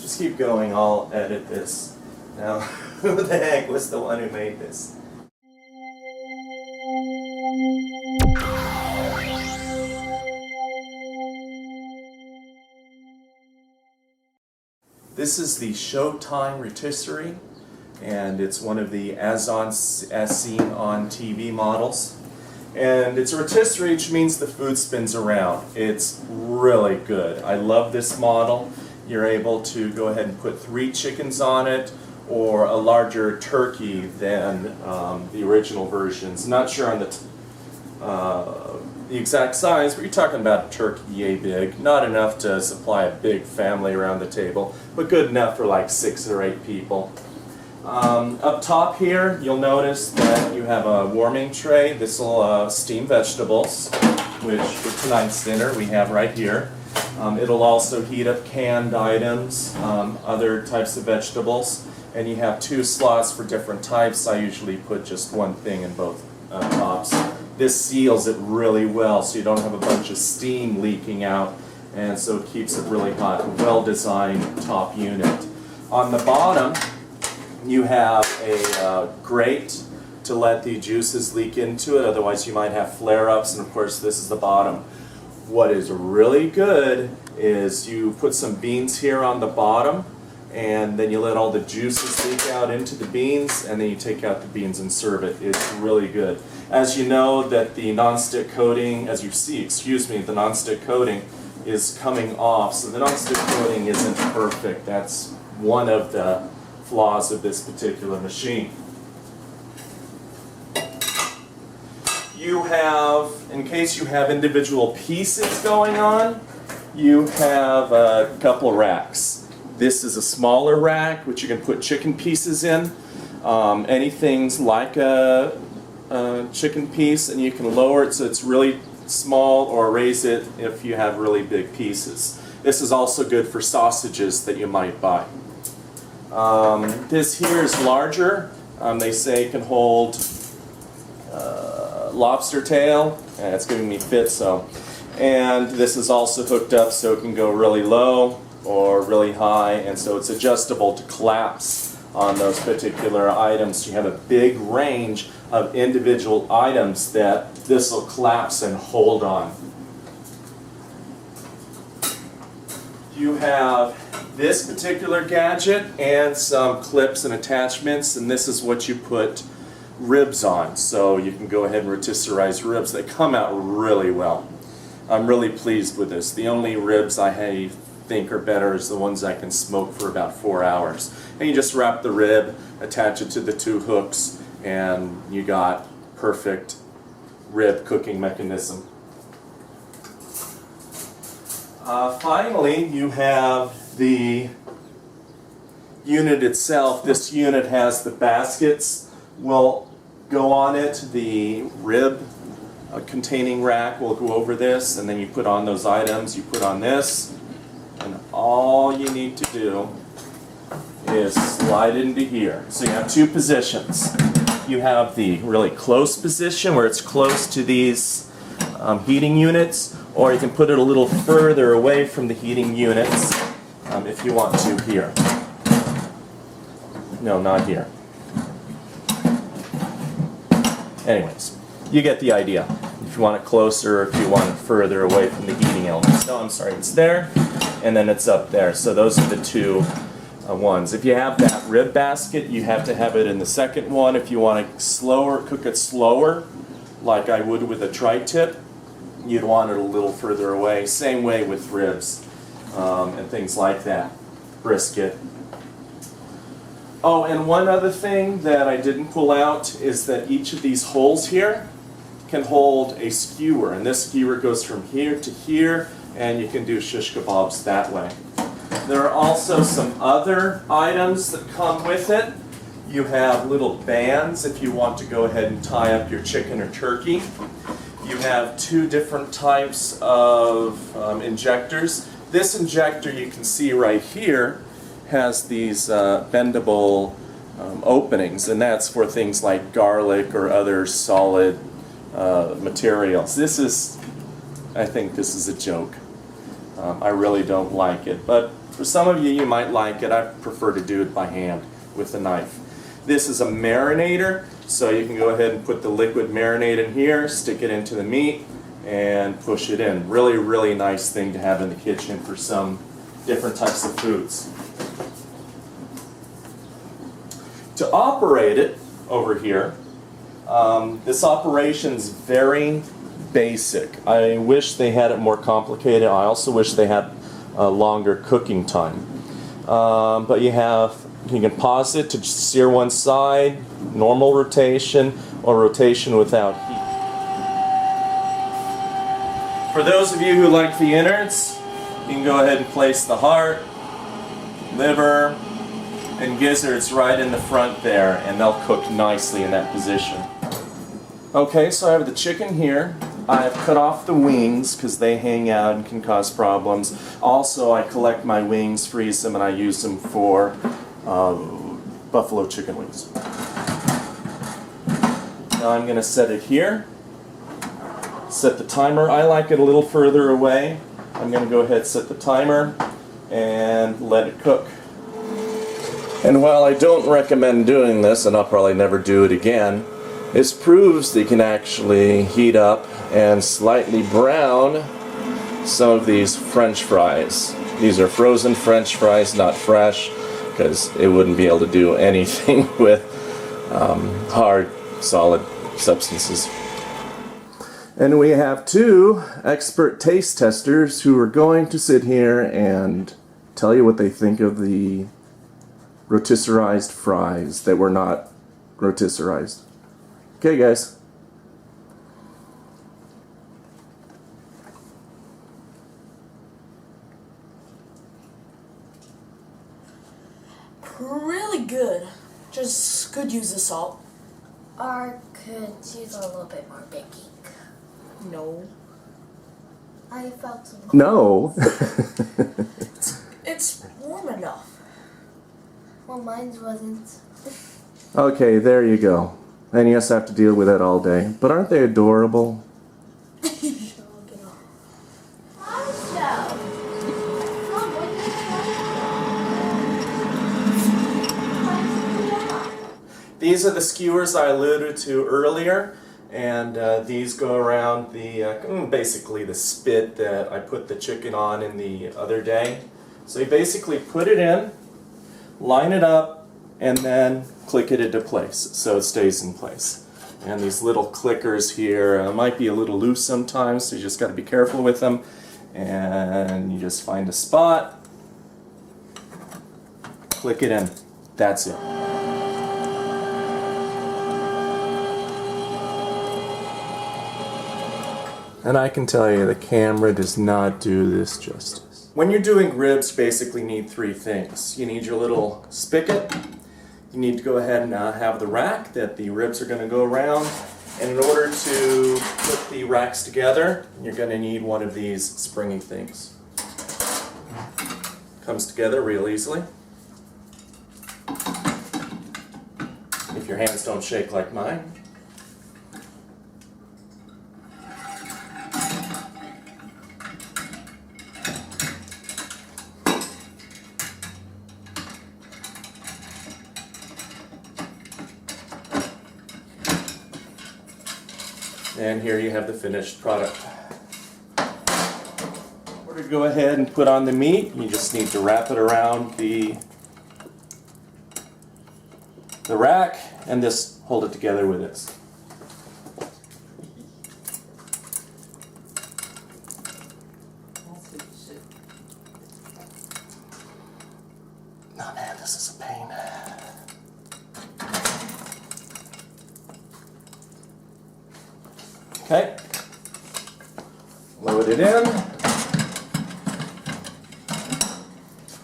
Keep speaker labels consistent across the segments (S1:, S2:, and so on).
S1: Just keep going, I'll edit this. Now, who the heck was the one who made this? This is the Showtime Rotisserie, and it's one of the as seen on TV models. And it's a rotisserie, which means the food spins around. It's really good. I love this model. You're able to go ahead and put 3 chickens on it, or a larger turkey than the original versions. Not sure on the exact size, but you're talking about a turkey yay big. Not enough to supply a big family around the table, but good enough for like 6 or 8 people. Up top here, you'll notice that you have a warming tray. This will steam vegetables, which for tonight's dinner we have right here. It'll also heat up canned items, other types of vegetables, and you have 2 slots for different types. I usually put just one thing in both tops. This seals it really well, so you don't have a bunch of steam leaking out, and so it keeps it really hot. Well-designed top unit. On the bottom, you have a grate to let the juices leak into it, otherwise you might have flare-ups, and of course this is the bottom. What is really good is you put some beans here on the bottom, and then you let all the juices leak out into the beans, and then you take out the beans and serve it. It's really good. As you know, that the non-stick coating, as you see, the non-stick coating is coming off, so the non-stick coating isn't perfect. That's one of the flaws of this particular machine. You have, in case you have individual pieces going on, you have a couple racks. This is a smaller rack, which you can put chicken pieces in. Anything's like a chicken piece, and you can lower it so it's really small, or raise it if you have really big pieces. This is also good for sausages that you might buy. This here is larger. They say it can hold lobster tail, and it's giving me fit, so. And this is also hooked up so it can go really low or really high, and so it's adjustable to collapse on those particular items. You have a big range of individual items that this will collapse and hold on. You have this particular gadget and some clips and attachments, and this is what you put ribs on. So you can go ahead and rotisserize ribs. They come out really well. I'm really pleased with this. The only ribs I think are better is the ones I can smoke for about 4 hours. And you just wrap the rib, attach it to the 2 hooks, and you got perfect rib cooking mechanism. Finally, you have the unit itself. This unit has the baskets will go on it. The rib containing rack will go over this, and then you put on those items. You put on this, and all you need to do is slide into here. So you have 2 positions. You have the really close position where it's close to these heating units, or you can put it a little further away from the heating units if you want to here. No, not here. Anyways, you get the idea. If you want it closer, or if you want it further away from the heating elements. No, I'm sorry, it's there, and then it's up there. So those are the 2 ones. If you have that rib basket, you have to have it in the second one. If you want to cook it slower, like I would with a tri-tip, you'd want it a little further away. Same way with ribs and things like that. Brisket. Oh, and one other thing that I didn't pull out is that each of these holes here can hold a skewer, and this skewer goes from here to here, and you can do shish kebabs that way. There are also some other items that come with it. You have little bands if you want to go ahead and tie up your chicken or turkey. You have 2 different types of injectors. This injector you can see right here has these bendable openings, and that's for things like garlic or other solid materials. I think this is a joke. I really don't like it, but For some of you, you might like it. I prefer to do it by hand with a knife. This is a marinator, so you can go ahead and put the liquid marinade in here, stick it into the meat, and push it in. Really, really nice thing to have in the kitchen for some different types of foods. To operate it over here, this operation's very basic. I wish they had it more complicated. I also wish they had a longer cooking time. But you can pause it to sear one side, normal rotation, or rotation without heat. For those of you who like the innards, you can go ahead and place the heart, liver, and gizzards right in the front there, and they'll cook nicely in that position. Okay, so I have the chicken here. I've cut off the wings because they hang out and can cause problems. Also, I collect my wings, freeze them, and I use them for buffalo chicken wings. Now I'm going to set it here. Set the timer. I like it a little further away. I'm going to go ahead and set the timer and let it cook. And while I don't recommend doing this, and I'll probably never do it again, this proves that you can actually heat up and slightly brown some of these French fries. These are frozen French fries, not fresh, because it wouldn't be able to do anything with hard, solid substances. And we have two expert taste testers who are going to sit here and tell you what they think of the rotisserized fries that were not rotisserized. Okay, guys.
S2: Really good. Just could use the salt.
S3: Or could use a little bit more baking.
S2: No.
S3: I felt
S1: No.
S2: It's warm enough.
S3: Well, mine wasn't.
S1: Okay, there you go. And yes, I have to deal with that all day. But aren't they adorable? These are the skewers I alluded to earlier, and these go around the basically the spit that I put the chicken on in the other day. So you basically put it in, line it up, and then click it into place so it stays in place. And these little clickers here might be a little loose sometimes, so you just got to be careful with them. And you just find a spot, click it in. That's it. And I can tell you the camera does not do this justice. When you're doing ribs, you basically need three things. You need your little spigot. You need to go ahead and have the rack that the ribs are going to go around. And in order to put the racks together, you're going to need one of these springy things. Comes together real easily. If your hands don't shake like mine. And here you have the finished product. In order to go ahead and put on the meat, you just need to wrap it around the rack and just hold it together with this. Oh man, this is a pain. Okay, load it in,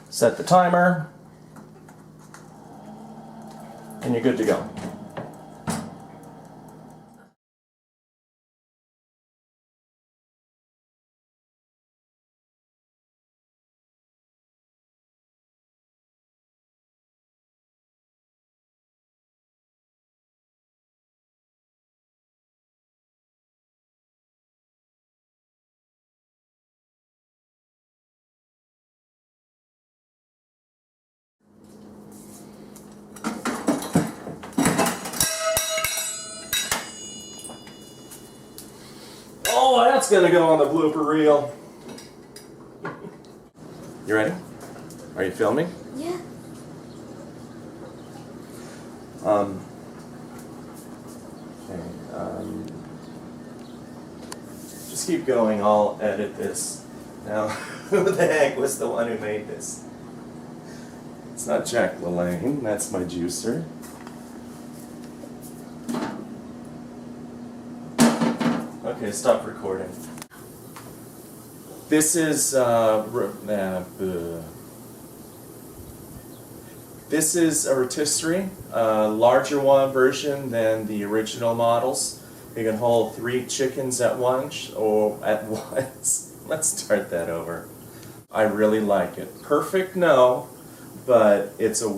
S1: set the timer, and you're good to go. Oh, that's gonna go on the blooper reel. You ready? Are you filming?
S3: Yeah.
S1: Okay, just keep going, I'll edit this. Now, who the heck was the one who made this? It's not Jack LaLanne, that's my juicer. Okay, stop recording. This is this is a rotisserie, a larger version than the original models. You can hold 3 chickens at once, or at once. Let's start that over. I really like it. Perfect, no, but it's a